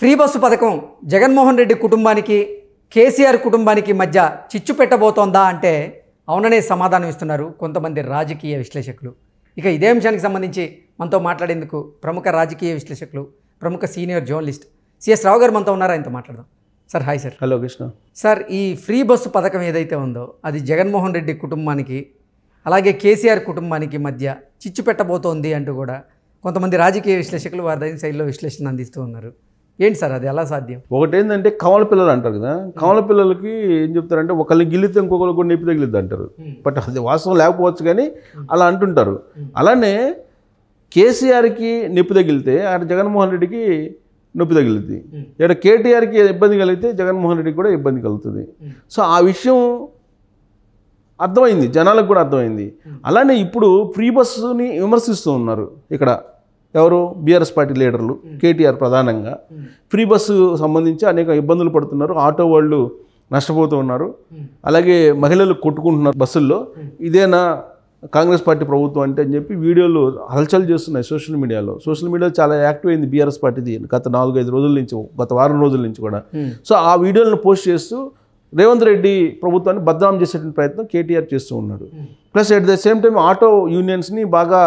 Free bus పథకం జగన్మోహన్ రెడ్డి కుటుంబానికి కేసీఆర్ కుటుంబానికి మధ్య చిచ్చు పెట్టబోతోందా అంటే అవుననే సమాధానం ఇస్తున్నారు కొంతమంది రాజకీయ విశ్లేషకులు. ఇక ఇదే అంశానికి సంబంధించి మనతో మాట్లాడేందుకు ప్రముఖ రాజకీయ విశ్లేషకులు, ప్రముఖ సీనియర్ జర్నలిస్ట్ సిఎస్ రావు గారు మనతో ఉన్నారు. ఆయనతో మాట్లాడదాం. Sir hi sir. Hello Krishna. Sir, ఈ ఫ్రీ బస్సు పథకం ఏదైతే ఉందో అది జగన్మోహన్ రెడ్డి కుటుంబానికి అలాగే కేసీఆర్ కుటుంబానికి మధ్య చిచ్చు పెట్టబోతోంది అంటూ కూడా కొంతమంది రాజకీయ విశ్లేషకులు వారి దగ్గర శైలిలో విశ్లేషణ అందిస్తూ ఉన్నారు. ఏంటి సార్ అది ఎలా సాధ్యం? ఒకటి ఏంటంటే కమల పిల్లలు అంటారు కదా, కమల పిల్లలకి ఏం చెప్తారంటే ఒకళ్ళని గిల్లితే ఇంకొకరు కూడా నొప్పి తగిలిద్ది అంటారు. బట్ అది వాస్తవం లేకపోవచ్చు కానీ అలా అంటుంటారు. అలానే కేసీఆర్కి నొప్పి తగిలితే అక్కడ జగన్మోహన్ రెడ్డికి నొప్పి తగిలిద్ది. ఇక్కడ కేటీఆర్కి ఇబ్బంది కలిగితే జగన్మోహన్ రెడ్డికి కూడా ఇబ్బంది కలుగుతుంది. సో ఆ విషయం అర్థమైంది, జనాలకు కూడా అర్థమైంది. అలానే ఇప్పుడు ఫ్రీ బస్సుని విమర్శిస్తూ ఉన్నారు ఇక్కడ ఎవరు, బీఆర్ఎస్ పార్టీ లీడర్లు, కేటీఆర్ ప్రధానంగా. ఫ్రీ బస్సు సంబంధించి అనేక ఇబ్బందులు పడుతున్నారు, ఆటో వాళ్ళు నష్టపోతూ ఉన్నారు, అలాగే మహిళలు కొట్టుకుంటున్నారు బస్సుల్లో. ఇదేనా కాంగ్రెస్ పార్టీ ప్రభుత్వం అంటే అని చెప్పి వీడియోలు హల్చల్ చేస్తున్నాయి సోషల్ మీడియాలో. సోషల్ మీడియాలో చాలా యాక్టివ్ అయింది బీఆర్ఎస్ పార్టీది గత 4-5 రోజుల నుంచి, గత వారం రోజుల నుంచి కూడా. సో ఆ వీడియోలను పోస్ట్ చేస్తూ రేవంత్ రెడ్డి ప్రభుత్వాన్ని బదనాం చేసేటువంటి ప్రయత్నం కేటీఆర్ చేస్తూ ఉన్నాడు. Plus at the same time auto యూనియన్స్ని బాగా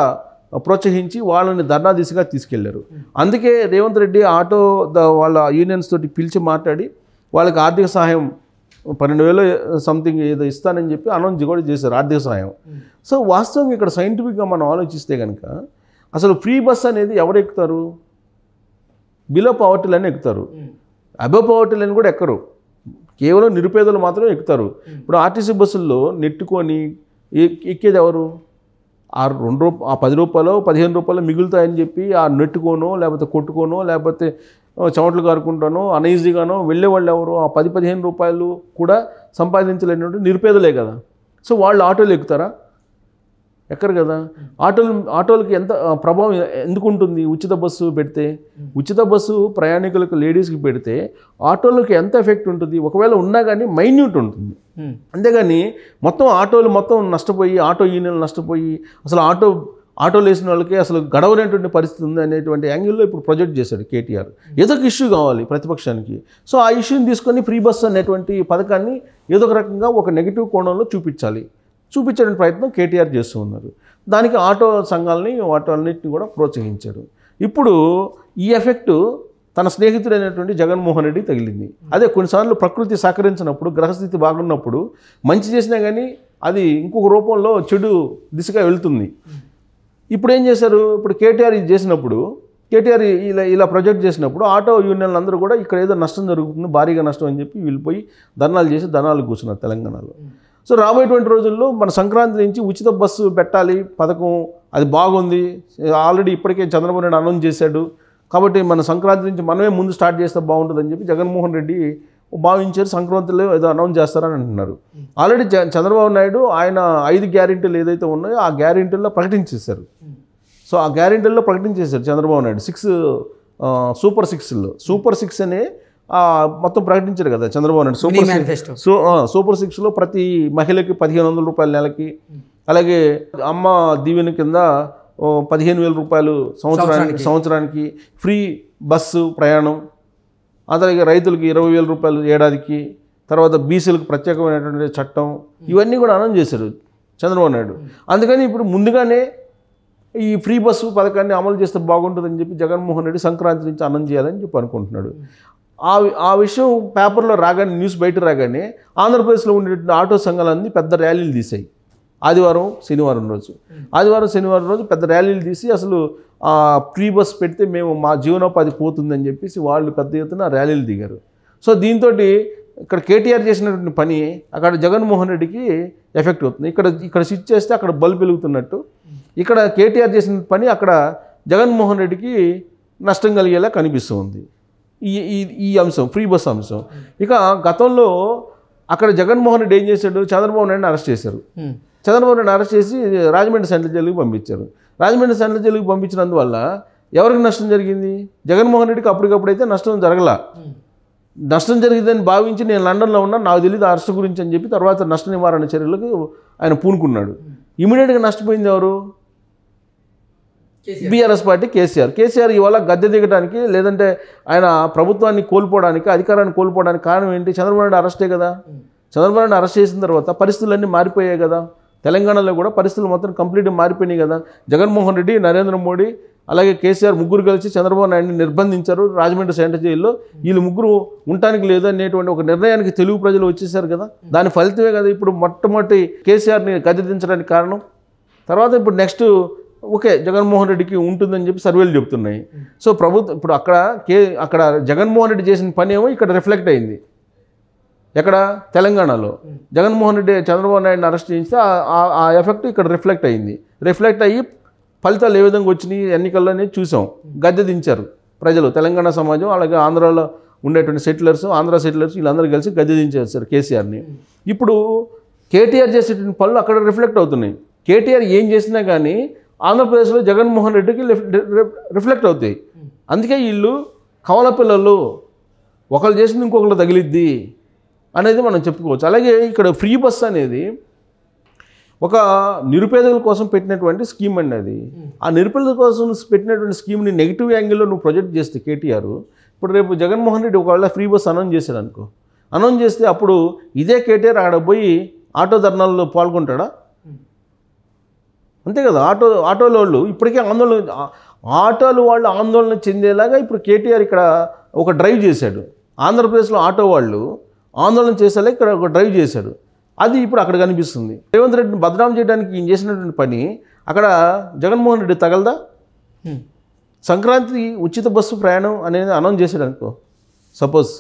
ప్రోత్సహించి వాళ్ళని ధర్నా దిశగా తీసుకెళ్లారు. అందుకే రేవంత్ రెడ్డి ఆటో వాళ్ళ యూనియన్స్ తోటి పిలిచి మాట్లాడి వాళ్ళకి ఆర్థిక సహాయం 12,000 సంథింగ్ ఏదో ఇస్తానని చెప్పి అనౌన్స్ కూడా చేశారు, ఆర్థిక సహాయం. సో వాస్తవం ఇక్కడ సైంటిఫిక్గా మనం ఆలోచిస్తే కనుక అసలు ఫ్రీ బస్ అనేది ఎవరు ఎక్కుతారు? బిలో పవర్టీ లైన్ ఎక్కుతారు, అబవ్ పవర్టీ లైన్ కూడా ఎక్కరు, కేవలం నిరుపేదలు మాత్రం ఎక్కుతారు. ఇప్పుడు ఆర్టీసీ బస్సుల్లో నెట్టుకొని ఎక్కేది ఎవరు? ఆ 10 రూపాయలు 15 రూపాయలు మిగులుతాయని చెప్పి ఆ నెట్టుకోనో లేకపోతే కొట్టుకోనో లేకపోతే చెమటలు కారుకుంటానో అనీజీగానో వెళ్ళేవాళ్ళు ఎవరు? ఆ 10-15 రూపాయలు కూడా సంపాదించలేనటువంటి నిరుపేదలే కదా. సో వాళ్ళు ఆటోలు ఎక్కుతారా? ఎక్కరు కదా. ఆటోలకి ఎంత ప్రభావం ఎందుకు ఉంటుంది? ఉచిత బస్సు పెడితే, ఉచిత బస్సు ప్రయాణికులకు లేడీస్కి పెడితే ఆటోలకి ఎంత ఎఫెక్ట్ ఉంటుంది? ఒకవేళ ఉన్నా కానీ మైన్యూట్ ఉంటుంది. అంతేగాని మొత్తం ఆటోలు మొత్తం నష్టపోయి, ఆటో యూనియన్లు నష్టపోయి అసలు ఆటోలు వేసిన వాళ్ళకి అసలు గడవనేటువంటి పరిస్థితి ఉంది అనేటువంటి యాంగిల్లో ఇప్పుడు ప్రొజెక్ట్ చేశాడు కేటీఆర్. ఏదో ఒక ఇష్యూ కావాలి ప్రతిపక్షానికి. సో ఆ ఇష్యూని తీసుకొని ఫ్రీ బస్ అనేటువంటి పథకాన్ని ఏదో ఒక రకంగా ఒక నెగిటివ్ కోణంలో చూపించడానికి ప్రయత్నం కేటీఆర్ చేస్తూ ఉన్నారు. దానికి ఆటో సంఘాలని వాటన్నిటిని కూడా ప్రోత్సహించాడు. ఇప్పుడు ఈ ఎఫెక్ట్ తన స్నేహితుడైనటువంటి జగన్మోహన్ రెడ్డి తగిలింది. అదే కొన్నిసార్లు ప్రకృతి సహకరించినప్పుడు, గ్రహస్థితి బాగున్నప్పుడు మంచి చేసినా కానీ అది ఇంకొక రూపంలో చెడు దిశగా వెళ్తుంది. ఇప్పుడు ఏం చేశారు? ఇప్పుడు కేటీఆర్ ఇది చేసినప్పుడు, కేటీఆర్ ఇలా ప్రొజెక్ట్ చేసినప్పుడు ఆటో యూనియన్లు అందరూ కూడా ఇక్కడ ఏదో నష్టం జరుగుతుంది, భారీగా నష్టం అని చెప్పి వెళ్ళిపోయి ధర్నాలు చేసి కూర్చున్నారు తెలంగాణలో. సో రాబోయేటువంటి రోజుల్లో మన సంక్రాంతి నుంచి ఉచిత బస్సు పెట్టాలి పథకం, అది బాగుంది, ఆల్రెడీ ఇప్పటికే చంద్రబాబు నాయుడు అనౌన్స్ చేశాడు, కాబట్టి మన సంక్రాంతి నుంచి మనమే ముందు స్టార్ట్ చేస్తే బాగుంటుందని చెప్పి జగన్మోహన్ రెడ్డి భావించారు. సంక్రాంతిలో ఏదో అనౌన్స్ చేస్తారని అంటున్నారు. ఆల్రెడీ చంద్రబాబు నాయుడు ఆయన 5 గ్యారెంటీలు ఏదైతే ఉన్నాయో ఆ గ్యారెంటీల్లో ప్రకటించేశారు. సో ఆ గ్యారెంటీల్లో ప్రకటించేశారు చంద్రబాబు నాయుడు. సూపర్ సిక్స్ అనే మొత్తం ప్రకటించారు కదా చంద్రబాబు నాయుడు. సూపర్ 6లో ప్రతి మహిళకి 1,500 రూపాయల నెలకి, అలాగే అమ్మ దీవెన కింద 15,000 రూపాయలు సంవత్సరానికి ఫ్రీ బస్సు ప్రయాణం, అలాగే రైతులకి 20,000 రూపాయలు ఏడాదికి, తర్వాత బీసీలకు ప్రత్యేకమైనటువంటి చట్టం, ఇవన్నీ కూడా అనౌన్స్ చేశారు చంద్రబాబు నాయుడు. అందుకని ఇప్పుడు ముందుగానే ఈ ఫ్రీ బస్సు పథకాన్ని అమలు చేస్తే బాగుంటుందని చెప్పి జగన్మోహన్ రెడ్డి సంక్రాంతి నుంచి అనౌన్స్ చేయాలని చెప్పి అనుకుంటున్నాడు. ఆ విషయం పేపర్లో రాగానే, న్యూస్ బయట రాగానే ఆంధ్రప్రదేశ్లో ఉండే ఆటో సంఘాలన్నీ పెద్ద ర్యాలీలు తీసాయి. ఆదివారం శనివారం రోజు పెద్ద ర్యాలీలు తీసి అసలు ఫ్రీ బస్ పెడితే మేము మా జీవనోపాధి పోతుందని చెప్పేసి వాళ్ళు పెద్ద ఎత్తున ర్యాలీలు దిగారు. సో దీంతో ఇక్కడ కేటీఆర్ చేసినటువంటి పని అక్కడ జగన్మోహన్ రెడ్డికి ఎఫెక్ట్ అవుతుంది. ఇక్కడ స్విచ్ చేస్తే అక్కడ బల్బ్ వెలుగుతున్నట్టు, ఇక్కడ కేటీఆర్ చేసిన పని అక్కడ జగన్మోహన్ రెడ్డికి నష్టం కలిగేలా కనిపిస్తుంది ఈ అంశం, ఫ్రీ బస్ అంశం. ఇక గతంలో అక్కడ జగన్మోహన్ రెడ్డి ఏం చేశాడు? చంద్రబాబు నాయుడిని అరెస్ట్ చేశారు. చంద్రబాబు నాయుడు అరెస్ట్ చేసి రాజమండ్రి సెంట్రల్ జైలుకి పంపించారు. రాజమండ్రి సెంట్రల్ జైలుకి పంపించినందువల్ల ఎవరికి నష్టం జరిగింది? జగన్మోహన్ రెడ్డికి అప్పటికప్పుడైతే నష్టం జరగల. నష్టం జరిగిందని భావించి నేను లండన్లో ఉన్నా, నాకు తెలియదు అరెస్ట్ గురించి అని చెప్పి తర్వాత నష్ట నివారణ చర్యలకు ఆయన పూనుకున్నాడు. ఇమీడియట్గా నష్టపోయింది ఎవరు? బీఆర్ఎస్ పార్టీ కేసీఆర్ ఇవాళ గద్దె దిగడానికి లేదంటే ఆయన ప్రభుత్వాన్ని కోల్పోవడానికి అధికారాన్ని కోల్పోవడానికి కారణం ఏంటి? చంద్రబాబు నాయుడు అరెస్టే కదా. చంద్రబాబు నాయుడు అరెస్ట్ చేసిన తర్వాత పరిస్థితులన్నీ మారిపోయాయి కదా. తెలంగాణలో కూడా పరిస్థితులు మొత్తం కంప్లీట్గా మారిపోయినాయి కదా. జగన్మోహన్ రెడ్డి, నరేంద్ర మోడీ అలాగే కేసీఆర్ ముగ్గురు కలిసి చంద్రబాబు నాయుడిని నిర్బంధించారు రాజమండ్రి సెంట్రల్ జైల్లో. వీళ్ళు ముగ్గురు ఉండటానికి లేదు అనేటువంటి ఒక నిర్ణయానికి తెలుగు ప్రజలు వచ్చేసారు కదా. దాని ఫలితమే కదా ఇప్పుడు మొట్టమొదటి కేసీఆర్ని గద్దె దించడానికి కారణం. తర్వాత ఇప్పుడు నెక్స్ట్ ఓకే జగన్మోహన్ రెడ్డికి ఉంటుందని చెప్పి సర్వేలు చెప్తున్నాయి. సో ప్రభుత్వం ఇప్పుడు అక్కడ జగన్మోహన్ రెడ్డి చేసిన పని ఏమో ఇక్కడ రిఫ్లెక్ట్ అయింది. ఎక్కడ? తెలంగాణలో జగన్మోహన్ రెడ్డి చంద్రబాబు నాయుడిని అరెస్ట్ చేస్తే ఆ ఎఫెక్ట్ ఇక్కడ రిఫ్లెక్ట్ అయ్యి ఫలితాలు ఏ విధంగా వచ్చినాయి ఎన్నికల్లోనే చూసాం. గద్దె దించారు ప్రజలు, తెలంగాణ సమాజం అలాగే ఆంధ్రాలో ఉండేటువంటి ఆంధ్ర సెటిలర్స్ వీళ్ళందరూ కలిసి గద్దె దించేస్తారు కేసీఆర్ని. ఇప్పుడు కేటీఆర్ చేసేటువంటి పనులు అక్కడ రిఫ్లెక్ట్ అవుతున్నాయి. కేటీఆర్ ఏం చేసినా కానీ ఆంధ్రప్రదేశ్లో జగన్మోహన్ రెడ్డికి రిఫ్లెక్ట్ అవుతాయి. అందుకే వీళ్ళు కవల పిల్లలు, ఒకళ్ళు చేసింది ఇంకొకళ్ళు తగిలిద్ది అనేది మనం చెప్పుకోవచ్చు. అలాగే ఇక్కడ ఫ్రీ బస్ అనేది ఒక నిరుపేదల కోసం పెట్టినటువంటి స్కీమ్ అండి. అది ఆ నిరుపేదల కోసం పెట్టినటువంటి స్కీమ్ని నెగిటివ్ యాంగిల్లో నువ్వు ప్రొజెక్ట్ చేస్తే కేటీఆర్, ఇప్పుడు రేపు జగన్మోహన్ రెడ్డి ఒకవేళ ఫ్రీ బస్ అనౌన్స్ చేశాడు అనుకో, అనౌన్స్ చేస్తే అప్పుడు ఇదే కేటీఆర్ ఆడ పోయి ఆటో ధర్నాల్లో పాల్గొంటాడా? అంతే కదా. ఆటోల వాళ్ళు ఇప్పటికే ఆటోలు వాళ్ళు ఆందోళన చెందేలాగా ఇప్పుడు కేటీఆర్ ఇక్కడ ఒక డ్రైవ్ చేశాడు. ఆంధ్రప్రదేశ్లో ఆటో వాళ్ళు ఆందోళన చేసేలా ఇక్కడ ఒక డ్రైవ్ చేశాడు. అది ఇప్పుడు అక్కడ కనిపిస్తుంది. రేవంత్ రెడ్డిని బదనాం చేయడానికి ఈయన చేసినటువంటి పని అక్కడ జగన్మోహన్ రెడ్డి తగలదా? సంక్రాంతి ఉచిత బస్సు ప్రయాణం అనేది అనౌన్స్ చేశాడు అనుకో సపోజ్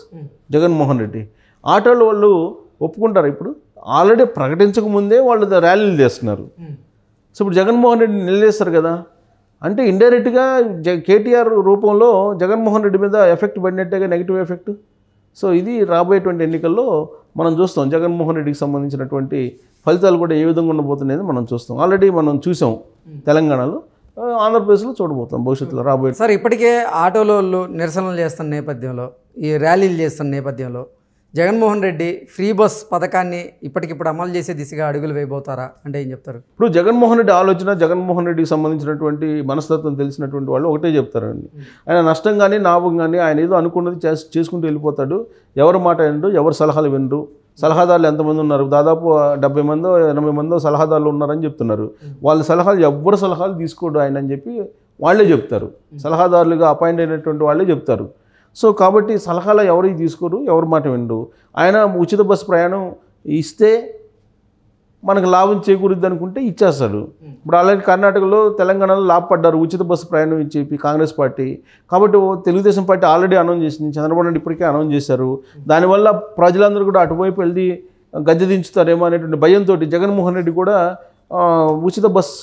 జగన్మోహన్ రెడ్డి, ఆటోల వాళ్ళు ఒప్పుకుంటారు. ఇప్పుడు ఆల్రెడీ ప్రకటించక ముందే వాళ్ళు ర్యాలీలు చేస్తున్నారు. సో ఇప్పుడు జగన్మోహన్ రెడ్డిని నిలదీస్తారు కదా. అంటే ఇండైరెక్ట్గా కేటీఆర్ రూపంలో జగన్మోహన్ రెడ్డి మీద ఎఫెక్ట్ పడినట్టుగా నెగిటివ్ ఎఫెక్ట్. సో ఇది రాబోయేటువంటి ఎన్నికల్లో మనం చూస్తాం. జగన్మోహన్ రెడ్డికి సంబంధించినటువంటి ఫలితాలు కూడా ఏ విధంగా ఉండబోతున్నాయని మనం చూస్తాం. ఆల్రెడీ మనం చూసాం తెలంగాణలో, ఆంధ్రప్రదేశ్లో చూడబోతాం భవిష్యత్తులో రాబోయే. సార్ ఇప్పటికే ఆటోలో నిరసనలు చేస్తున్న నేపథ్యంలో, ఈ ర్యాలీలు చేస్తున్న నేపథ్యంలో జగన్మోహన్ రెడ్డి ఫ్రీ బస్ పథకాన్ని ఇప్పటికిప్పుడు అమలు చేసే దిశగా అడుగులు వేయబోతారా అంటే ఏం చెప్తారు? ఇప్పుడు జగన్మోహన్ రెడ్డి ఆలోచన, జగన్మోహన్ రెడ్డికి సంబంధించినటువంటి మనస్తత్వం తెలిసినటువంటి వాళ్ళు ఒకటే చెప్తారండి. ఆయన నష్టం కానీ లాభం కానీ ఆయన ఏదో అనుకున్నది చేసుకుంటూ వెళ్ళిపోతాడు. ఎవరి మాట వినరు, ఎవరి సలహాలు వినరు. సలహాదారులు ఎంతమంది ఉన్నారు? దాదాపు 70 మందో 80 మందో సలహాదారులు ఉన్నారని చెప్తున్నారు. వాళ్ళ సలహాలు ఎవ్వరు సలహాలు తీసుకోడు ఆయన అని చెప్పి వాళ్ళే చెప్తారు. సలహాదారులుగా అపాయింట్ అయినటువంటి వాళ్ళే చెప్తారు. సో కాబట్టి సలహాలు ఎవరికి తీసుకోరు, ఎవరి మాట వినరు. ఆయన ఉచిత బస్సు ప్రయాణం ఇస్తే మనకు లాభం చేకూరుద్ది అనుకుంటే ఇచ్చేస్తాడు. ఇప్పుడు అలాగే కర్ణాటకలో, తెలంగాణలో లాభపడ్డారు ఉచిత బస్సు ప్రయాణం ఇచ్చేపి కాంగ్రెస్ పార్టీ. కాబట్టి తెలుగుదేశం పార్టీ ఆల్రెడీ అనౌన్స్ చేసింది, చంద్రబాబు నాయుడు ఇప్పటికే అనౌన్స్ చేశారు. దానివల్ల ప్రజలందరూ కూడా అటువైపు వెళ్ళి గద్దె దించుతారేమో అనేటువంటి భయంతో జగన్మోహన్ రెడ్డి కూడా ఉచిత బస్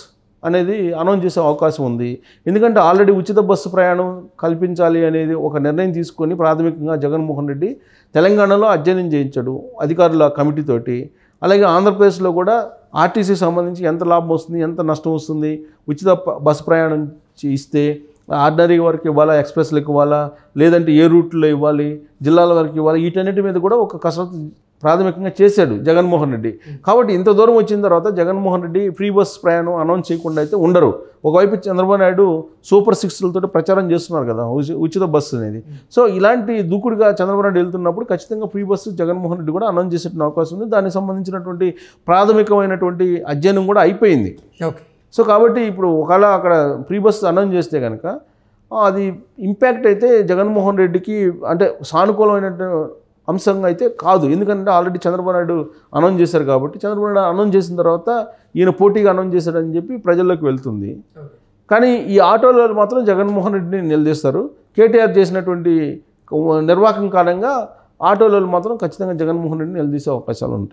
అనేది అనౌన్స్ చేసే అవకాశం ఉంది. ఎందుకంటే ఆల్రెడీ ఉచిత బస్సు ప్రయాణం కల్పించాలి అనేది ఒక నిర్ణయం తీసుకొని ప్రాథమికంగా జగన్మోహన్ రెడ్డి తెలంగాణలో అధ్యయనం చేయించాడు అధికారుల కమిటీతోటి. అలాగే ఆంధ్రప్రదేశ్లో కూడా ఆర్టీసీ సంబంధించి ఎంత లాభం వస్తుంది, ఎంత నష్టం వస్తుంది, ఉచిత బస్సు ప్రయాణం ఇస్తే ఆర్డినరీ వరకు ఇవ్వాలా, ఎక్స్ప్రెస్లకు ఇవ్వాలా, లేదంటే ఏ రూట్లో ఇవ్వాలి, జిల్లాల వరకు ఇవ్వాలి, వీటన్నిటి మీద కూడా ఒక కసరత్తు ప్రాథమికంగా చేశాడు జగన్మోహన్ రెడ్డి. కాబట్టి ఇంత దూరం వచ్చిన తర్వాత జగన్మోహన్ రెడ్డి ఫ్రీ బస్ ప్రయాణం అనౌన్స్ చేయకుండా అయితే ఉండరు. ఒకవైపు చంద్రబాబు నాయుడు సూపర్ 6లతో ప్రచారం చేస్తున్నారు కదా ఉచిత బస్సు అనేది. సో ఇలాంటి దూకుడుగా చంద్రబాబు నాయుడు వెళ్తున్నప్పుడు ఖచ్చితంగా ఫ్రీ బస్సు జగన్మోహన్ రెడ్డి కూడా అనౌన్స్ చేసే అవకాశం ఉంది. దానికి సంబంధించినటువంటి ప్రాథమికమైనటువంటి అధ్యయనం కూడా అయిపోయింది. ఓకే. సో కాబట్టి ఇప్పుడు ఒకవేళ అక్కడ ఫ్రీ బస్సు అనౌన్స్ చేస్తే కనుక అది ఇంపాక్ట్ అయితే జగన్మోహన్ రెడ్డికి అంటే సానుకూలమైన అంశంగా అయితే కాదు. ఎందుకంటే ఆల్రెడీ చంద్రబాబు నాయుడు అనౌన్స్ చేశారు కాబట్టి, చంద్రబాబు నాయుడు అనౌన్స్ చేసిన తర్వాత ఈయన పోటీగా అనౌన్స్ చేశాడని చెప్పి ప్రజల్లోకి వెళ్తుంది. కానీ ఈ ఆటోలో మాత్రం జగన్మోహన్ రెడ్డిని నిలదీస్తారు. కేటీఆర్ చేసినటువంటి నిర్వాహకం కారణంగా ఆటోలో మాత్రం ఖచ్చితంగా జగన్మోహన్ రెడ్డిని నిలదీసే అవకాశాలు ఉంటాయి.